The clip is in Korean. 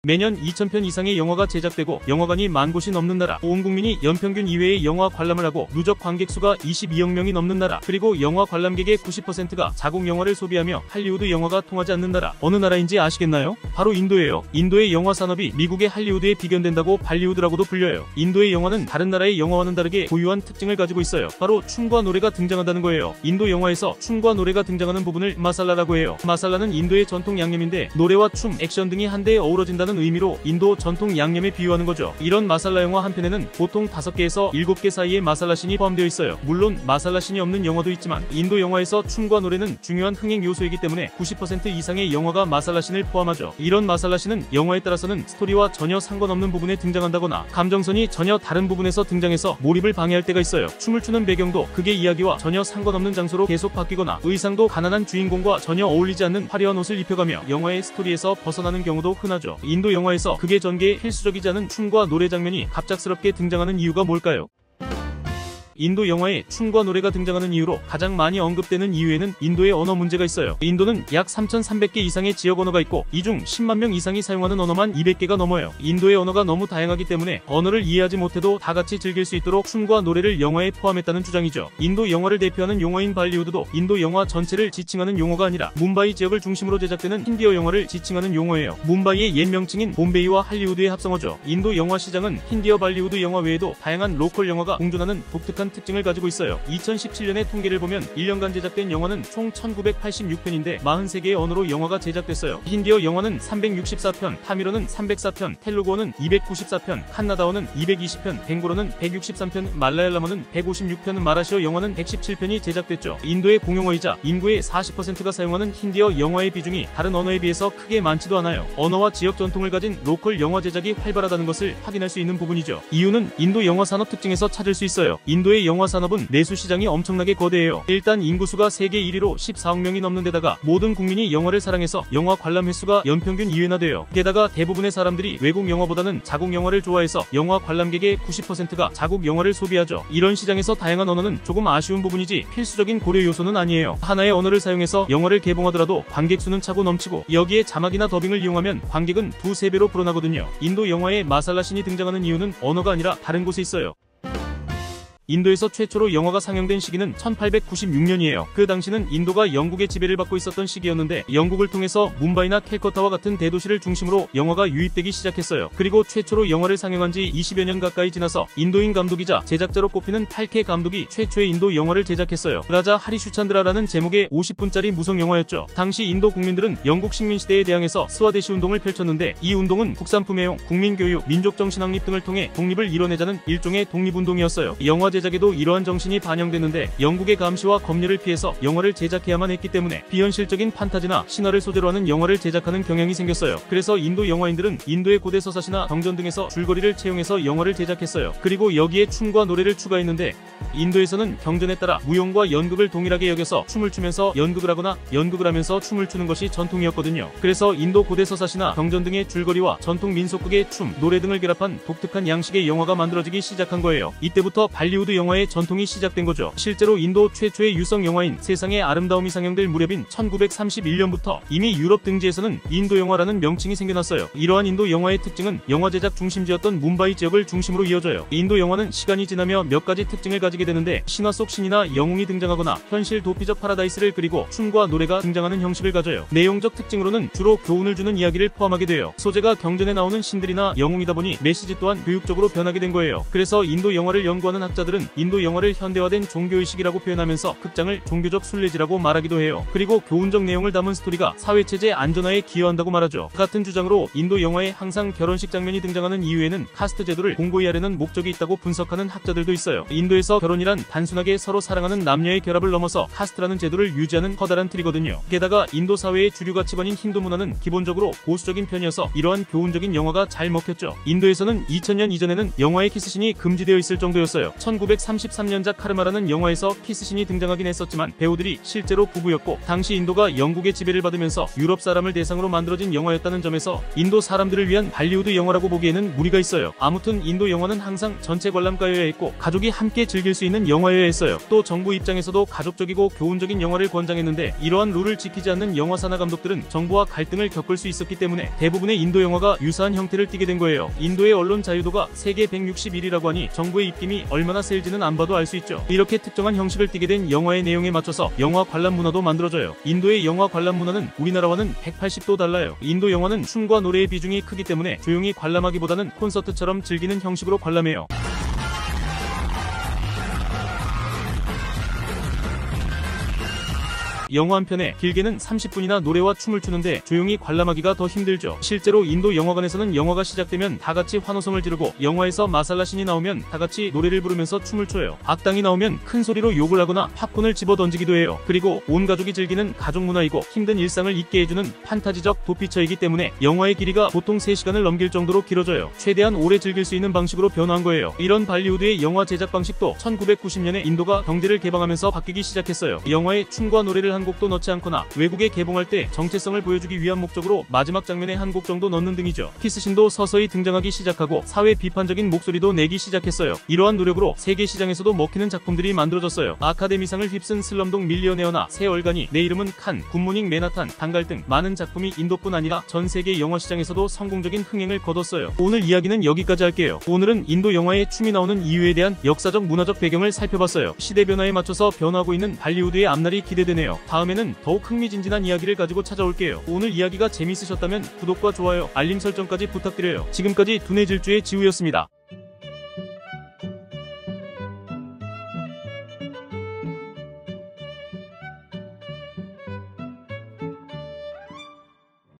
매년 2000편 이상의 영화가 제작되고 영화관이 10,000곳이 넘는 나라, 온 국민이 연평균 이외의 영화 관람을 하고 누적 관객 수가 22억 명이 넘는 나라, 그리고 영화 관람객의 90%가 자국 영화를 소비하며 할리우드 영화가 통하지 않는 나라, 어느 나라인지 아시겠나요? 바로 인도예요. 인도의 영화 산업이 미국의 할리우드에 비견된다고 발리우드라고도 불려요. 인도의 영화는 다른 나라의 영화와는 다르게 고유한 특징을 가지고 있어요. 바로 춤과 노래가 등장한다는 거예요. 인도 영화에서 춤과 노래가 등장하는 부분을 마살라라고 해요. 마살라는 인도의 전통 양념인데 노래와 춤, 액션 등이 한데에 어우러진다는 의미로 인도 전통 양념에 비유하는 거죠. 이런 마살라 영화 한 편에는 보통 5개에서 7개 사이의 마살라 씬이 포함되어 있어요. 물론 마살라 씬이 없는 영화도 있지만 인도 영화에서 춤과 노래는 중요한 흥행 요소이기 때문에 90% 이상의 영화가 마살라 씬을 포함하죠. 이런 마살라 씬은 영화에 따라서는 스토리와 전혀 상관없는 부분에 등장한다거나 감정선이 전혀 다른 부분에서 등장해서 몰입을 방해할 때가 있어요. 춤을 추는 배경도 극의 이야기와 전혀 상관없는 장소로 계속 바뀌거나 의상도 가난한 주인공과 전혀 어울리지 않는 화려한 옷을 입혀가며 영화의 스토리에서 벗어나는 경우도 흔하죠. 인도 영화에서 극의 전개에 필수적이지 않은 춤과 노래 장면이 갑작스럽게 등장하는 이유가 뭘까요? 인도 영화에 춤과 노래가 등장하는 이유로 가장 많이 언급되는 이유에는 인도의 언어 문제가 있어요. 인도는 약 3,300개 이상의 지역 언어가 있고 이 중 10만 명 이상이 사용하는 언어만 200개가 넘어요. 인도의 언어가 너무 다양하기 때문에 언어를 이해하지 못해도 다같이 즐길 수 있도록 춤과 노래를 영화에 포함했다는 주장이죠. 인도 영화를 대표하는 용어인 발리우드도 인도 영화 전체를 지칭하는 용어가 아니라 뭄바이 지역을 중심으로 제작되는 힌디어 영화를 지칭하는 용어예요. 뭄바이의 옛 명칭인 봄베이와 할리우드의 합성어죠. 인도 영화 시장은 힌디어 발리우드 영화 외에도 다양한 로컬 영화가 공존하는 독특한 특징을 가지고 있어요. 2017년의 통계를 보면 1년간 제작된 영화는 총 1986편인데 43개의 언어로 영화가 제작됐어요. 힌디어 영화는 364편, 타밀어는 304편, 텔루구어는 294편, 칸나다어는 220편, 벵고로는 163편, 말라얄람어는 156편, 마라시어 영화는 117편이 제작됐죠. 인도의 공용어이자 인구의 40%가 사용하는 힌디어 영화의 비중이 다른 언어에 비해서 크게 많지도 않아요. 언어와 지역 전통을 가진 로컬 영화 제작이 활발하다는 것을 확인할 수 있는 부분이죠. 이유는 인도 영화 산업 특징에서 찾을 수 있어요. 인도의 영화 산업은 내수 시장이 엄청나게 거대해요. 일단 인구수가 세계 1위로 14억 명이 넘는 데다가 모든 국민이 영화를 사랑해서 영화 관람 횟수가 연평균 2회나 돼요. 게다가 대부분의 사람들이 외국 영화보다는 자국 영화를 좋아해서 영화 관람객의 90%가 자국 영화를 소비하죠. 이런 시장에서 다양한 언어는 조금 아쉬운 부분이지 필수적인 고려 요소는 아니에요. 하나의 언어를 사용해서 영화를 개봉하더라도 관객 수는 차고 넘치고 여기에 자막이나 더빙을 이용하면 관객은 2~3배로 불어나거든요. 인도 영화에 마살라 씬이 등장하는 이유는 언어가 아니라 다른 곳에 있어요. 인도에서 최초로 영화가 상영된 시기는 1896년이에요. 그 당시는 인도가 영국의 지배를 받고 있었던 시기였는데 영국을 통해서 뭄바이나 캘커타와 같은 대도시를 중심으로 영화가 유입되기 시작했어요. 그리고 최초로 영화를 상영한 지 20여 년 가까이 지나서 인도인 감독이자 제작자로 꼽히는 팔케 감독이 최초의 인도 영화를 제작했어요. 라자 하리슈찬드라라는 제목의 50분짜리 무성 영화였죠. 당시 인도 국민들은 영국 식민시대에 대항해서 스와데시 운동을 펼쳤는데 이 운동은 국산품애용, 국민교육, 민족정신 확립 등을 통해 독립을 이뤄내자는 일종의 독립운동이었어요. 영화 제작에도 이러한 정신이 반영됐는데 영국의 감시와 검열을 피해서 영화를 제작해야만 했기 때문에 비현실적인 판타지나 신화를 소재로 하는 영화를 제작하는 경향이 생겼어요. 그래서 인도 영화인들은 인도의 고대 서사시나 정전 등에서 줄거리를 채용해서 영화를 제작했어요. 그리고 여기에 춤과 노래를 추가했는데 인도에서는 경전에 따라 무용과 연극을 동일하게 여겨서 춤을 추면서 연극을 하거나 연극을 하면서 춤을 추는 것이 전통이었거든요. 그래서 인도 고대 서사시나 경전 등의 줄거리와 전통 민속극의 춤, 노래 등을 결합한 독특한 양식의 영화가 만들어지기 시작한 거예요. 이때부터 발리우드 영화의 전통이 시작된 거죠. 실제로 인도 최초의 유성 영화인 세상의 아름다움이 상영될 무렵인 1931년부터 이미 유럽 등지에서는 인도 영화라는 명칭이 생겨났어요. 이러한 인도 영화의 특징은 영화 제작 중심지였던 뭄바이 지역을 중심으로 이어져요. 인도 영화는 시간이 지나며 몇 가지 특징을 가지게 되는데 신화 속 신이나 영웅이 등장하거나 현실 도피적 파라다이스를 그리고 춤과 노래가 등장하는 형식을 가져요. 내용적 특징으로는 주로 교훈을 주는 이야기를 포함하게 돼요. 소재가 경전에 나오는 신들이나 영웅이다 보니 메시지 또한 교육적으로 변하게 된 거예요. 그래서 인도 영화를 연구하는 학자들은 인도 영화를 현대화된 종교의식이라고 표현하면서 극장을 종교적 순례지라고 말하기도 해요. 그리고 교훈적 내용을 담은 스토리가 사회체제 안전화에 기여한다고 말하죠. 같은 주장으로 인도 영화에 항상 결혼식 장면이 등장하는 이유에는 카스트 제도를 공고히 하려는 목적이 있다고 분석하는 학자들도 있어요. 인도에서 결혼이란 단순하게 서로 사랑하는 남녀의 결합을 넘어서 카스트라는 제도를 유지하는 커다란 틀이거든요. 게다가 인도 사회의 주류 가치관인 힌두 문화는 기본적으로 보수적인 편이어서 이러한 교훈적인 영화가 잘 먹혔죠. 인도에서는 2000년 이전에는 영화의 키스신이 금지되어 있을 정도였어요. 1933년작 카르마라는 영화에서 키스신이 등장하긴 했었지만 배우들이 실제로 부부였고 당시 인도가 영국의 지배를 받으면서 유럽 사람을 대상으로 만들어진 영화였다는 점에서 인도 사람들을 위한 발리우드 영화라고 보기에는 무리가 있어요. 아무튼 인도 영화는 항상 전체 관람가여야 했고 가족이 함께 즐길 수 있는 영화여야 했어요. 또 정부 입장에서도 가족적이고 교훈적인 영화를 권장했는데 이러한 룰을 지키지 않는 영화사나 감독들은 정부와 갈등을 겪을 수 있었기 때문에 대부분의 인도 영화가 유사한 형태를 띠게 된 거예요. 인도의 언론 자유도가 세계 161위라고 하니 정부의 입김이 얼마나 세일지는 안 봐도 알 수 있죠. 이렇게 특정한 형식을 띠게 된 영화의 내용에 맞춰서 영화 관람 문화도 만들어져요. 인도의 영화 관람 문화는 우리나라와는 180도 달라요. 인도 영화는 춤과 노래의 비중이 크기 때문에 조용히 관람하기보다는 콘서트처럼 즐기는 형식으로 관람해요. 영화 한 편에 길게는 30분이나 노래와 춤을 추는데 조용히 관람하기가 더 힘들죠. 실제로 인도 영화관에서는 영화가 시작되면 다같이 환호성을 지르고 영화에서 마살라신이 나오면 다같이 노래를 부르면서 춤을 춰요. 악당이 나오면 큰 소리로 욕을 하거나 팝콘을 집어 던지기도 해요. 그리고 온 가족이 즐기는 가족 문화이고 힘든 일상을 잊게 해주는 판타지적 도피처이기 때문에 영화의 길이가 보통 3시간을 넘길 정도로 길어져요. 최대한 오래 즐길 수 있는 방식으로 변화한 거예요. 이런 발리우드의 영화 제작 방식도 1990년에 인도가 경제를 개방하면서 바뀌기 시작했어요. 영화에 춤과 노래를 한 곡도 넣지 않거나 외국에 개봉할 때 정체성을 보여주기 위한 목적으로 마지막 장면에 한 곡 정도 넣는 등이죠. 키스신도 서서히 등장하기 시작하고 사회 비판적인 목소리도 내기 시작했어요. 이러한 노력으로 세계 시장에서도 먹히는 작품들이 만들어졌어요. 아카데미상을 휩쓴 슬럼독 밀리어네어나 새 얼간이, 내 이름은 칸, 굿모닝 맨하탄, 단갈 등 많은 작품이 인도뿐 아니라 전 세계 영화 시장에서도 성공적인 흥행을 거뒀어요. 오늘 이야기는 여기까지 할게요. 오늘은 인도 영화에 춤이 나오는 이유에 대한 역사적 문화적 배경을 살펴봤어요. 시대 변화에 맞춰서 변화하고 있는 발리우드의 앞날이 기대되네요. 다음에는 더욱 흥미진진한 이야기를 가지고 찾아올게요. 오늘 이야기가 재밌으셨다면 구독과 좋아요, 알림 설정까지 부탁드려요. 지금까지 두뇌질주의 지우였습니다.